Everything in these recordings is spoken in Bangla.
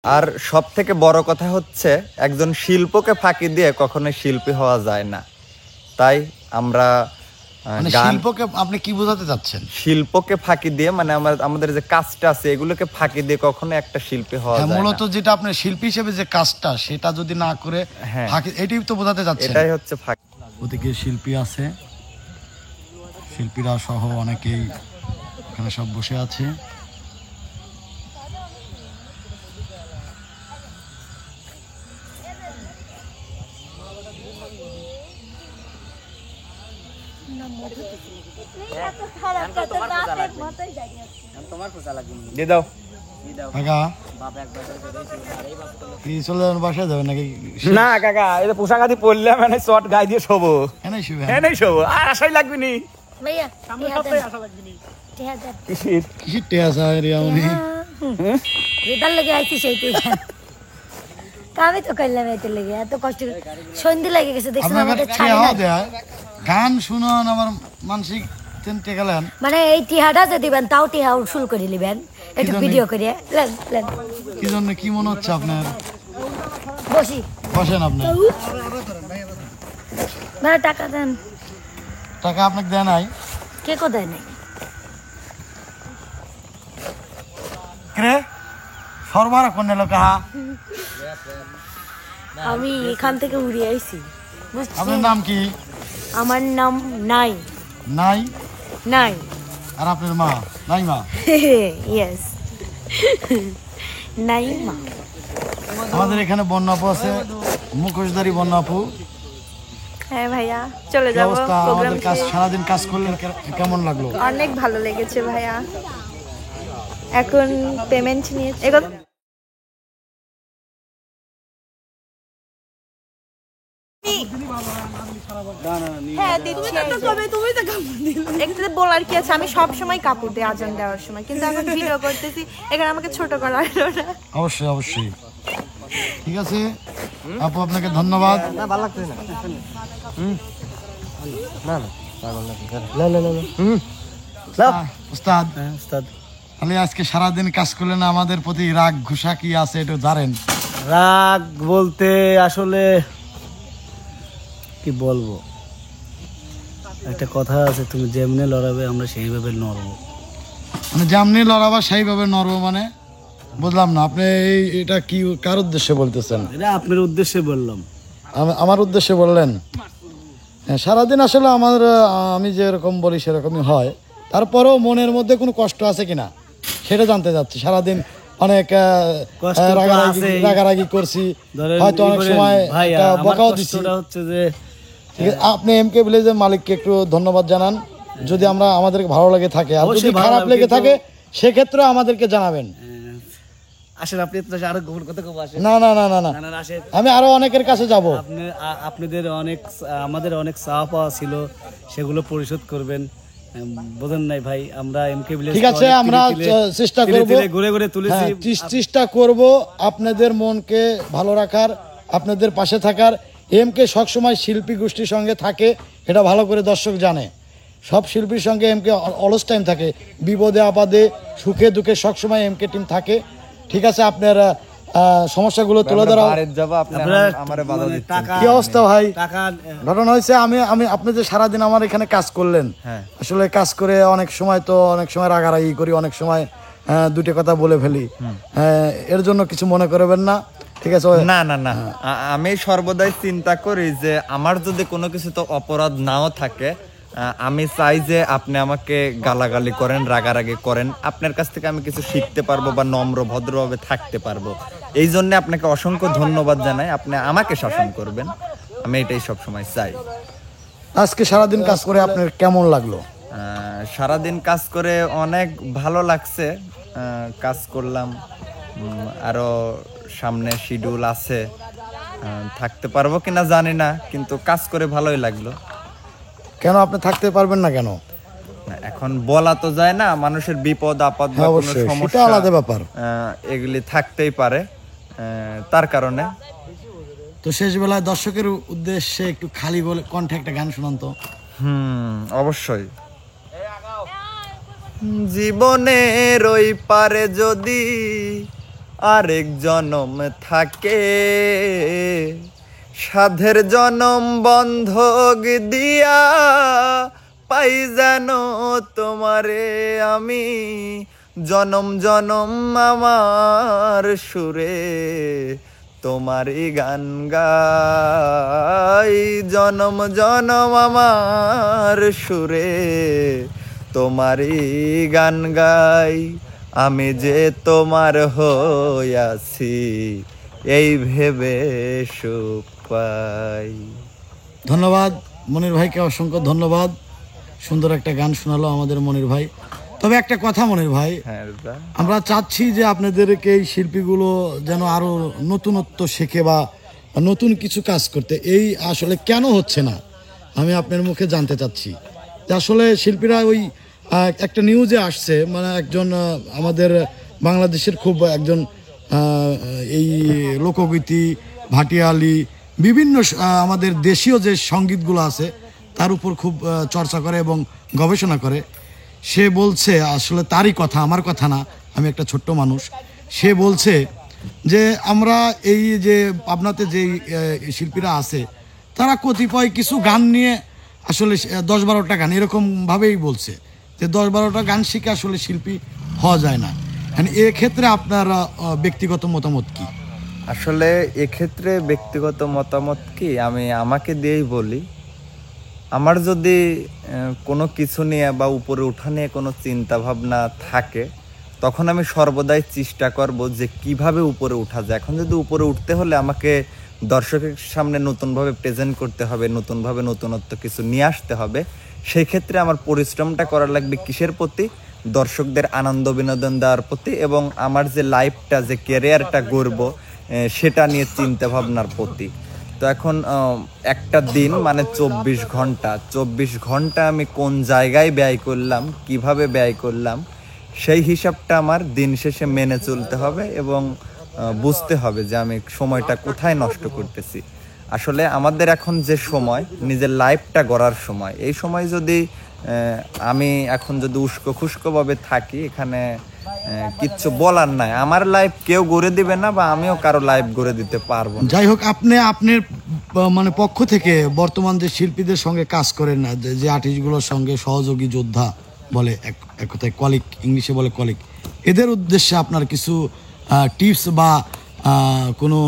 আর সব থেকে বড় কথা হচ্ছে একজন শিল্পকে ফাঁকি দিয়ে কখনোই শিল্পী হওয়া যায় না। তাই আমরা শিল্পকে আপনি কি বোঝাতে চাচ্ছেন? শিল্পকে ফাঁকি দিয়ে মানে আমাদের যে কাজটা আছে এগুলোকে ফাঁকি দিয়ে কখনো একটা শিল্পী হওয়া যায় না। মূলত যেটা আপনার শিল্পী হিসেবে যে কাজটা সেটা যদি না করে ফাঁকি, এটাই তো বোঝাতে চাচ্ছেন। এটাই হচ্ছে ফাঁকি। ওদিকে শিল্পী আছে, শিল্পীরা সহ অনেকেই এখানে সব বসে আছে। বাসায় যাবেন নাকি? না কাকা, এটা পোশাক আদি পরলে মানে চট গায়ে দিয়ে শোবো, এনেই শোবো, আর আশাই লাগবে নি ভাইয়া, সামনে সপ্তাহে আশা লাগবে নি। কিসির কিসির টেয়াসা রিয়া উনি যেটার লেগে আইছি সেইটাই কামই তো করলাম, এতে লেগে এত কষ্ট সন্ধে লেগে গেছে। দেখছেন আমাদের ছাড়ে না গান শুনুন, আমার মানসিক টেনতে গেলেন মানে এই টিহাটা যে দিবেন তাও টিহা উসুল করে নেবেন, একটু ভিডিও করে লেন। কি জন্য, কি মনে হচ্ছে আপনার? বসি বসেন আপনি। মানে টাকা দেন। টাকা আপনাকে দেয় নাই? কে কো দেয় নাই? কে সরবরাহ করনে লোক? আমি এখান থেকে উড়ে আইছি। আপনার নাম কি? আমার নাম নাই। নাই? নাই। আর আপনার মা নাই মা? ইয়েস, নাই মা। আমাদের এখানে বন্যাপু আছে, মুখোশধারী বন্যাপু। হ্যাঁ ভাইয়া, চলে যাবো। আমাদের কাজ সারাদিন কাজ করলেন, কেমন লাগলো? অনেক ভালো লেগেছে ভাইয়া। এখন পেমেন্ট নিয়ে বলার কি আছে, আমি সব সময় কাপড় দিই আজান দেওয়ার সময়, কিন্তু এখন ভিডিও করতেছি, এখানে আমাকে ছোট করা হলো না। অবশ্যই অবশ্যই, ঠিক আছে আপু, আপনাকে ধন্যবাদ। উস্তাদ, তাহলে আজকে সারাদিন কাজ করলেন, আমাদের প্রতি রাগ ঘুষা কি আছে একটু জানেন? রাগ বলতে আসলে কি বলবো, একটা কথা আছে, তুমি যেমনি লড়াবে আমরা সেইভাবে নড়বো। মানে যেমনি লড়াবা সেইভাবে নড়বো মানে বুঝলাম না, আপনি এটা কি কার উদ্দেশ্যে বলতেছেন? এটা আপনার উদ্দেশ্যে বললাম। আমার উদ্দেশ্যে বললেন? হ্যাঁ, সারাদিন আসলে আমি যেরকম বলি সেরকমই হয়, তারপরেও মনের মধ্যে কোনো কষ্ট আছে কিনা সেটা জানতে চাচ্ছি। সারাদিন অনেক রাগারাগি করছি, হয়তো অনেক সময় বকাও দিচ্ছি। আপনি এমকে ভিলেজের মালিককে একটু ধন্যবাদ জানান, যদি আমাদেরকে ভালো লাগে থাকে, আর যদি খারাপ লেগে থাকে সেক্ষেত্রে আমাদেরকে জানাবেন। না না না না না, আমি আরো অনেকের কাছে যাব। আপনাদের আমাদের অনেক চাওয়া পাওয়া ছিল, সেগুলো পরিশোধ করবেন, বোঝেন নাই ভাই। আমরা এমকে ভিলেজ, ঠিক আছে, আমরা চেষ্টা করব, ঘুরে ঘুরে তুলেছি, চেষ্টা করব আপনাদের মনকে ভালো রাখার, আপনাদের পাশে থাকার। এমকে সবসময় শিল্পী গোষ্ঠীর সঙ্গে থাকে, এটা ভালো করে দর্শক জানে। সব শিল্পীর সঙ্গে এমকে অলস টাইম থাকে, বিপদে আপদে সুখে দুঃখে সবসময় এমকে টিম থাকে। ঠিক আছে, আপনার সমস্যাগুলো তুলে ধরা। কি অবস্থা ভাই? ঘটনা হয়েছে, আমি আপনি যে সারাদিন আমার এখানে কাজ করলেন, আসলে কাজ করে অনেক সময় রাগারাগি করি, অনেক সময় দুটো কথা বলে ফেলি, এর জন্য কিছু মনে করবেন না, ঠিক আছে? না না না, আমি সর্বদাই চিন্তা করি যে আমার যদি কোনো কিছু তো অপরাধ নাও থাকে, আমি চাই যে আপনি আমাকে গালাগালি করেন, রাগারাগি করেন, আপনার কাছ থেকে আমি কিছু শিখতে পারবো বা নম্র ভদ্রভাবে থাকতে পারবো। এই জন্য আপনাকে অসংখ্য ধন্যবাদ জানাই, আপনি আমাকে শাসন করবেন, আমি এটাই সবসময় চাই। আজকে সারাদিন কাজ করে আপনার কেমন লাগলো? সারাদিন কাজ করে অনেক ভালো লাগছে। কাজ করলাম, আরো সামনে শিডিউল আছে, থাকতে পারবো কিনা জানি না, কিন্তু কাজ করে ভালোই লাগলো। কেন আপনি থাকতে পারবেন না কেন? এখন বলা তো যায় না, মানুষের বিপদ আপদ বা কোনো সমস্যা আলাদা ব্যাপার, এগুলি থাকতেই পারে, তার কারণে। তো শেষ বেলায় দর্শকের উদ্দেশ্যে একটু খালি বলে কণ্ঠে একটা গান শুনান তো। অবশ্যই। জীবনের ওই পারে যদি আরেক জনম থাকে, সাধের জনম বন্ধক দিয়া পাই যেন তোমারে আমি, জনম জনম আমার সুরে তোমারই গান গাই, জনম জনম আমার সুরে তোমারই গান গাই, আমি যে তোমার হইয়াছি এই ভেবে সুখ পাই। ধন্যবাদ মনির ভাইকে, অসংখ্য ধন্যবাদ। সুন্দর একটা গান শোনালো আমাদের মনির ভাই। তবে একটা কথা মনির ভাই, হ্যাঁ, আমরা চাচ্ছি যে আপনাদেরকে এই শিল্পীগুলো যেন আরো নতুনত্ব শেখে বা নতুন কিছু কাজ করতে। এই আসলে কেন হচ্ছে না আমি আপনার মুখে জানতে চাচ্ছি। যে আসলে শিল্পীরা ওই একটা নিউজে আসছে, মানে একজন আমাদের বাংলাদেশের খুব একজন এই লোকগীতি, ভাটিয়ালি, বিভিন্ন আমাদের দেশীয় যে সঙ্গীতগুলো আছে তার উপর খুব চর্চা করে এবং গবেষণা করে। সে বলছে, আসলে তারই কথা, আমার কথা না, আমি একটা ছোট্ট মানুষ। সে বলছে যে আমরা এই যে আপনাতে যেই শিল্পীরা আছে তারা কতিপয় কিছু গান নিয়ে আসলে 10-12টা গান এরকমভাবেই বলছে যে 10-12টা গান শিখে আসলে শিল্পী হওয়া যায় না। এক্ষেত্রে আপনার ব্যক্তিগত মতামত কি? আসলে এক্ষেত্রে ব্যক্তিগত মতামত কি, আমি আমাকে দিয়েই বলি। আমার যদি কোনো কিছু নিয়ে বা উপরে ওঠা নিয়ে কোনো চিন্তা ভাবনা থাকে, তখন আমি সর্বদাই চেষ্টা করব যে কিভাবে উপরে ওঠা যায়। এখন যদি উপরে উঠতে হলে আমাকে দর্শকের সামনে নতুনভাবে প্রেজেন্ট করতে হবে, নতুনভাবে নতুনত্ব কিছু নিয়ে আসতে হবে, সেই ক্ষেত্রে আমার পরিশ্রমটা করা লাগবে কিসের প্রতি? দর্শকদের আনন্দ বিনোদন দেওয়ার প্রতি, এবং আমার যে লাইফটা, যে ক্যারিয়ারটা গড়ব সেটা নিয়ে চিন্তা ভাবনার প্রতি। তো এখন একটা দিন মানে 24 ঘন্টা আমি কোন জায়গায় ব্যয় করলাম, কিভাবে ব্যয় করলাম, সেই হিসাবটা আমার দিন শেষে মেনে চলতে হবে এবং বুঝতে হবে যে আমি সময়টা কোথায় নষ্ট করতেছি। আসলে আমাদের এখন যে সময়, নিজের লাইফটা গড়ার সময়, এই সময় যদি আমি এখন যদি উস্কো খুস্কোভাবে থাকি, এখানে কিচ্ছু বলার নাই। আমার লাইফ কেউ গড়ে দিবে না বা আমিও কারো লাইফ গড়ে দিতে পারবো না। যাই হোক, আপনি আপনার মানে পক্ষ থেকে বর্তমান যে শিল্পীদের সঙ্গে কাজ করেন না, যে আর্টিস্টগুলোর সঙ্গে সহযোগী যোদ্ধা বলে, এক কথায় কলিগ, ইংলিশে বলে কলিগ, এদের উদ্দেশ্যে আপনার কিছু টিপস বা কোনো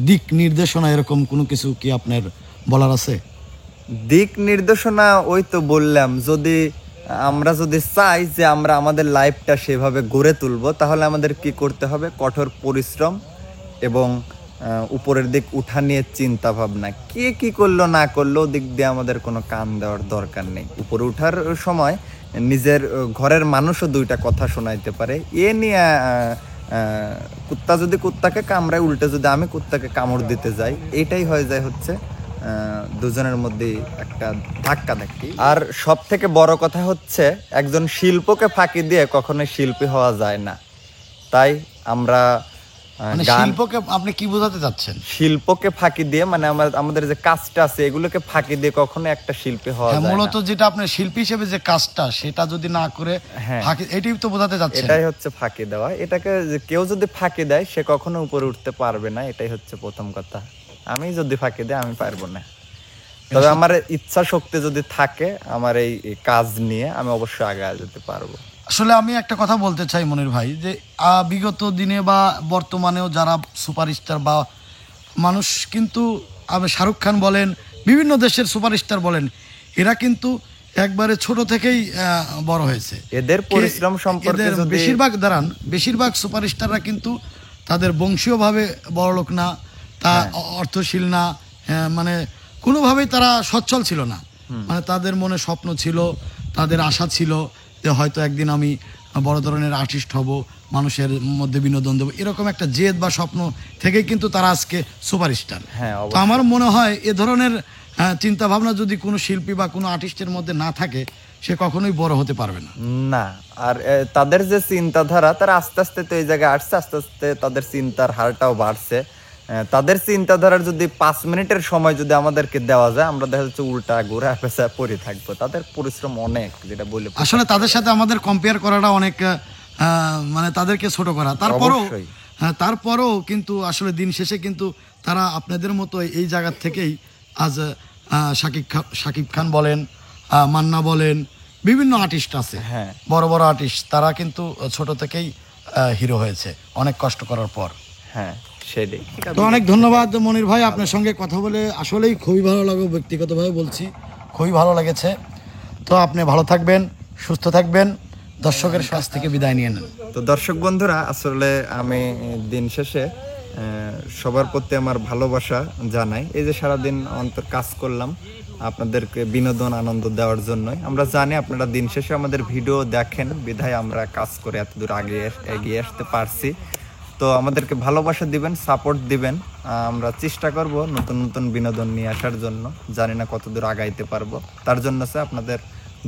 দিক নির্দেশনা এরকম কোনো কিছু কি আপনার বলার আছে? দিক নির্দেশনা ওই তো বললাম, যদি আমরা যদি চাই যে আমরা আমাদের লাইফটা সেভাবে গড়ে তুলবো, তাহলে আমাদের কি করতে হবে? কঠোর পরিশ্রম এবং উপরের দিক উঠা নিয়ে চিন্তা ভাবনা। কে কি করলো না করলো দিক দিয়ে আমাদের কোনো কান দেওয়ার দরকার নেই। উপরে উঠার সময় নিজের ঘরের মানুষও দুইটা কথা শোনাইতে পারে, এ নিয়ে কুত্তা যদি কুত্তাকে কামড়ায়, উল্টে যদি আমি কুত্তাকে কামড় দিতে যাই, এইটাই হয়ে যায় হচ্ছে দুজনের মধ্যে একটা ধাক্কাধাক্কি। আর সব থেকে বড় কথা হচ্ছে, একজন শিল্পকে ফাঁকি দিয়ে কখনোই শিল্পী হওয়া যায় না। তাই আমরা শিল্পকে আপনি কি বোঝাতে চাচ্ছেন? শিল্পকে ফাঁকি দিয়ে মানে আমাদের যে কাজটা আছে এগুলোকে ফাঁকি দিয়ে কখনো একটা শিল্পী হওয়া যায় না। মূলত যেটা আপনার শিল্পী হিসেবে যে কাজটা, সেটা যদি না করে ফাঁকি, এটাই তো বোঝাতে চাচ্ছেন। এটাই হচ্ছে ফাঁকি দেওয়া। এটাকে কেউ যদি ফাঁকি দেয় সে কখনো উপরে উঠতে পারবে না, এটাই হচ্ছে প্রথম কথা। আমি যদি ফাঁকি দেয় আমি পারবো না। তবে আমার ইচ্ছা শক্তি যদি থাকে আমার এই কাজ নিয়ে, আমি অবশ্যই আগে যেতে পারবো। আসলে আমি একটা কথা বলতে চাই মনির ভাই, যে বিগত দিনে বা বর্তমানেও যারা সুপারস্টার বা মানুষ, কিন্তু শাহরুখ খান বলেন, বিভিন্ন দেশের সুপারস্টার বলেন, এরা কিন্তু একবারে ছোট থেকেই বড় হয়েছে। এদের পরিশ্রম সম্পর্কে বেশিরভাগ সুপারস্টাররা কিন্তু তাদের বংশীয়ভাবে বড়লোক না, তা অর্থশীল না, মানে কোনোভাবেই তারা সচ্ছল ছিল না। মানে তাদের মনে স্বপ্ন ছিল, তাদের আশা ছিল যে হয়তো একদিন আমি বড় ধরনের আর্টিস্ট হব, মানুষের মধ্যে বিনোদন দেবো, এরকম একটা জেদ বা স্বপ্ন থেকেই কিন্তু তারা আজকে সুপারস্টার। তো আমার মনে হয় এ ধরনের চিন্তা ভাবনা যদি কোনো শিল্পী বা কোনো আর্টিস্টের মধ্যে না থাকে, সে কখনোই বড় হতে পারবে না। না, আর তাদের যে চিন্তাধারা, তারা আস্তে আস্তে তো এই জায়গায় আসছে, আস্তে আস্তে তাদের চিন্তার হারটাও বাড়ছে। তাদের চিন্তাধারার যদি 5 মিনিটের সময় যদি আমাদেরকে দেওয়া যায়, আমরা দেখা যাচ্ছে উল্টা ঘুরে পেঁচা পড়ে থাকবো। তাদের পরিশ্রম অনেক, যেটা বলে আসলে তাদের সাথে আমাদের কম্পেয়ার করাটা অনেক, মানে তাদেরকে ছোট করা। তারপরও হ্যাঁ, তারপরেও কিন্তু আসলে দিন শেষে কিন্তু তারা আপনাদের মতো এই জায়গার থেকেই আজ শাকিব খান বলেন, মান্না বলেন, বিভিন্ন আর্টিস্ট আছে, হ্যাঁ। বড় বড় আর্টিস্ট, তারা কিন্তু ছোট থেকেই হিরো হয়েছে অনেক কষ্ট করার পর। হ্যাঁ সেটাই। তো অনেক ধন্যবাদ মনির ভাই, আপনার সঙ্গে কথা বলে আসলেই খুবই ভালো লাগলো, ব্যক্তিগতভাবে বলছি খুবই ভালো লেগেছে। তো আপনি ভালো থাকবেন, সুস্থ থাকবেন, দর্শকের কাছ থেকে বিদায় নিয়ে নেন। তো দর্শক বন্ধুরা, আসলে আমি দিন শেষে সবার প্রতি আমার ভালোবাসা জানাই। এই যে সারাদিন অন্তর কাজ করলাম আপনাদেরকে বিনোদন আনন্দ দেওয়ার জন্যই। আমরা জানি আপনারা দিন শেষে আমাদের ভিডিও দেখেন, বিধায় আমরা কাজ করে এতদূর এগিয়ে আসতে পারছি। তো আমাদেরকে ভালোবাসা দিবেন, সাপোর্ট দিবেন। আমরা চেষ্টা করব নতুন নতুন বিনোদন নিয়ে আসার জন্য। জানি না কতদূর আগাইতে পারবো, তার জন্য আপনাদের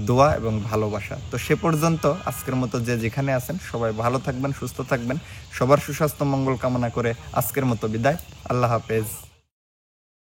দোয়া এবং ভালোবাসা। তো সে পর্যন্ত আজকের মতো যে যেখানে আছেন সবাই ভালো থাকবেন, সুস্থ থাকবেন। সবার সুস্বাস্থ্য মঙ্গল কামনা করে আজকের মতো বিদায়। আল্লাহ হাফেজ।